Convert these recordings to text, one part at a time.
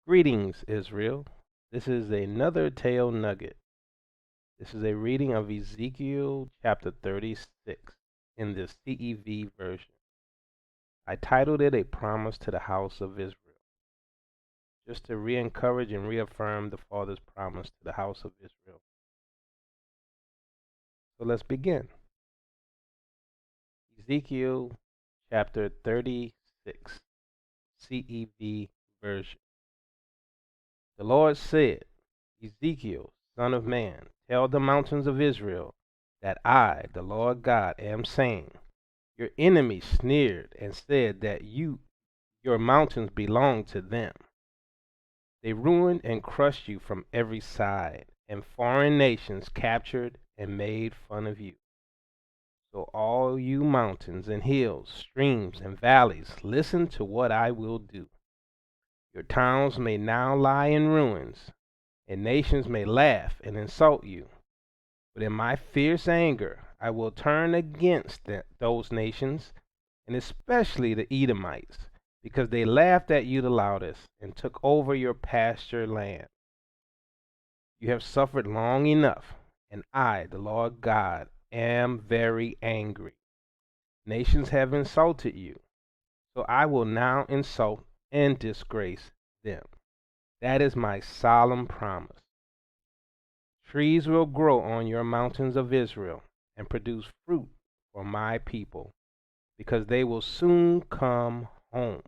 Greetings, Israel. This is another Tale Nugget. This is a reading of Ezekiel chapter 36 in the CEV version. I titled it A Promise to the House of Israel, just to re-encourage and reaffirm the Father's promise to the house of Israel. So let's begin. Ezekiel chapter 36, CEV version. The Lord said, Ezekiel, son of man, tell the mountains of Israel that I, the Lord God, am saying, your enemies sneered and said that your mountains belong to them. They ruined and crushed you from every side, and foreign nations captured and made fun of you. So all you mountains and hills, streams and valleys, listen to what I will do. Your towns may now lie in ruins, and nations may laugh and insult you. But in my fierce anger, I will turn against those nations, and especially the Edomites, because they laughed at you the loudest and took over your pasture land. You have suffered long enough, and I, the Lord God, am very angry. Nations have insulted you, so I will now insult and disgrace them. That is my solemn promise. Trees will grow on your mountains of Israel and produce fruit for my people, because they will soon come home.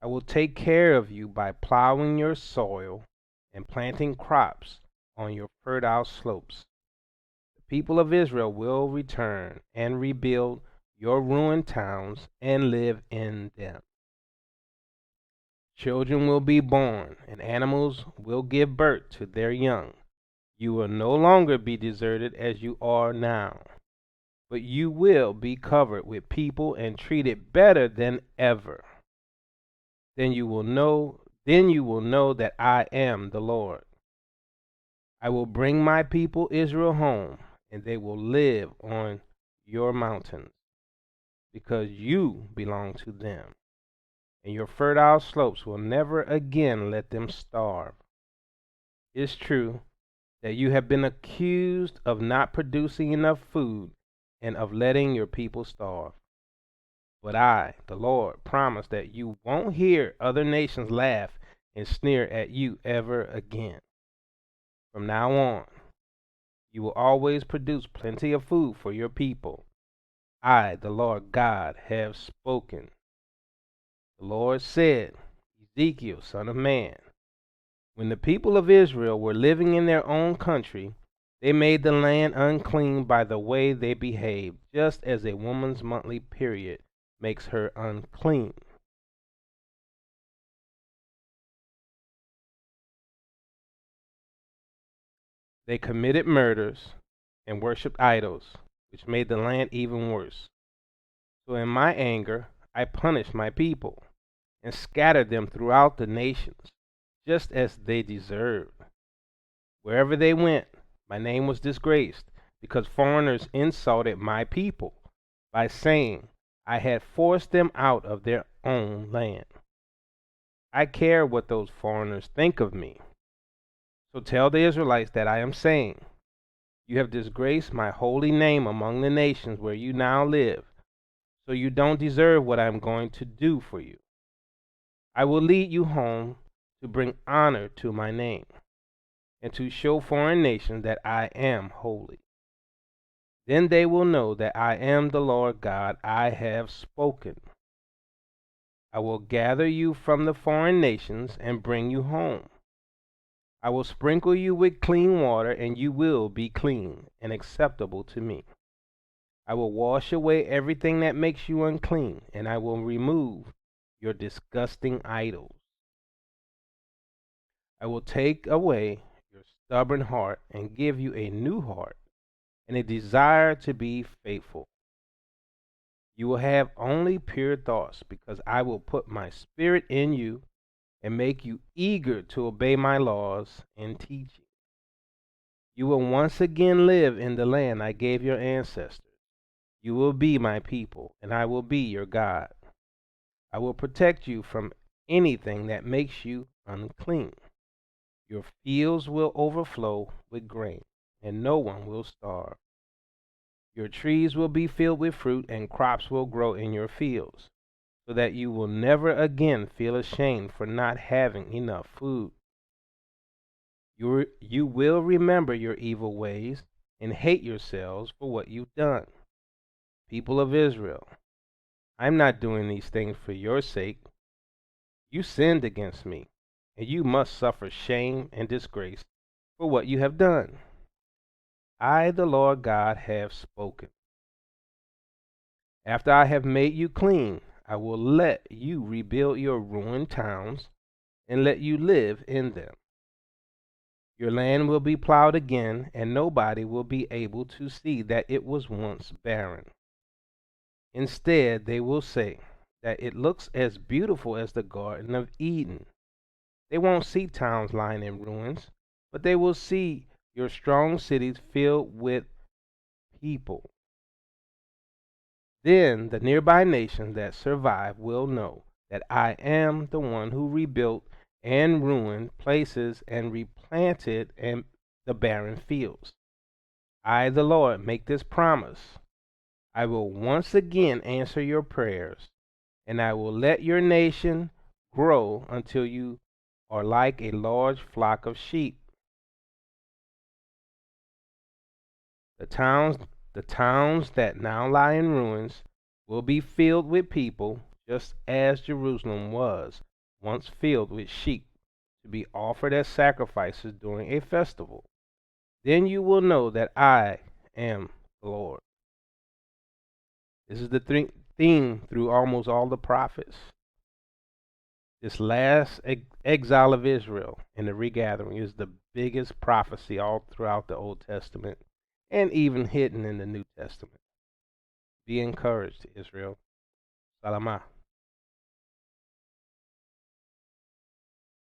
I will take care of you by plowing your soil and planting crops on your fertile slopes. The people of Israel will return and rebuild your ruined towns and live in them. Children will be born, and animals will give birth to their young. You will no longer be deserted as you are now, but you will be covered with people and treated better than ever. Then you will know that I am the Lord. I will bring my people Israel home, and they will live on your mountains, because you belong to them, and your fertile slopes will never again let them starve. It's true that you have been accused of not producing enough food and of letting your people starve. But I, the Lord, promise that you won't hear other nations laugh and sneer at you ever again. From now on, you will always produce plenty of food for your people. I, the Lord God, have spoken. The Lord said, Ezekiel, son of man, when the people of Israel were living in their own country, they made the land unclean by the way they behaved, just as a woman's monthly period makes her unclean. They committed murders and worshipped idols, which made the land even worse. So in my anger, I punished my people and scattered them throughout the nations, just as they deserved. Wherever they went, my name was disgraced, because foreigners insulted my people by saying I had forced them out of their own land. I care what those foreigners think of me. So tell the Israelites that I am saying, you have disgraced my holy name among the nations where you now live, so you don't deserve what I am going to do for you. I will lead you home to bring honor to my name, and to show foreign nations that I am holy. Then they will know that I am the Lord God. I have spoken. I will gather you from the foreign nations and bring you home. I will sprinkle you with clean water, and you will be clean and acceptable to me. I will wash away everything that makes you unclean, and I will remove your disgusting idols. I will take away your stubborn heart and give you a new heart and a desire to be faithful. You will have only pure thoughts, because I will put my spirit in you and make you eager to obey my laws and teaching. You will once again live in the land I gave your ancestors. You will be my people, and I will be your God. I will protect you from anything that makes you unclean. Your fields will overflow with grain, and no one will starve. Your trees will be filled with fruit, and crops will grow in your fields, so that you will never again feel ashamed for not having enough food. You will remember your evil ways and hate yourselves for what you've done. People of Israel, I'm not doing these things for your sake. You sinned against me, and you must suffer shame and disgrace for what you have done. I, the Lord God, have spoken. After I have made you clean, I will let you rebuild your ruined towns and let you live in them. Your land will be plowed again, and nobody will be able to see that it was once barren. Instead, they will say that it looks as beautiful as the Garden of Eden. They won't see towns lying in ruins, but they will see your strong cities filled with people. Then the nearby nations that survive will know that I am the one who rebuilt and ruined places and replanted the barren fields. I, the Lord, make this promise. I will once again answer your prayers, and I will let your nation grow until you are like a large flock of sheep. The towns that now lie in ruins will be filled with people, just as Jerusalem was once filled with sheep, to be offered as sacrifices during a festival. Then you will know that I am the Lord. This is the theme through almost all the prophets. This last exile of Israel and the regathering is the biggest prophecy all throughout the Old Testament and even hidden in the New Testament. Be encouraged, Israel. Salamah.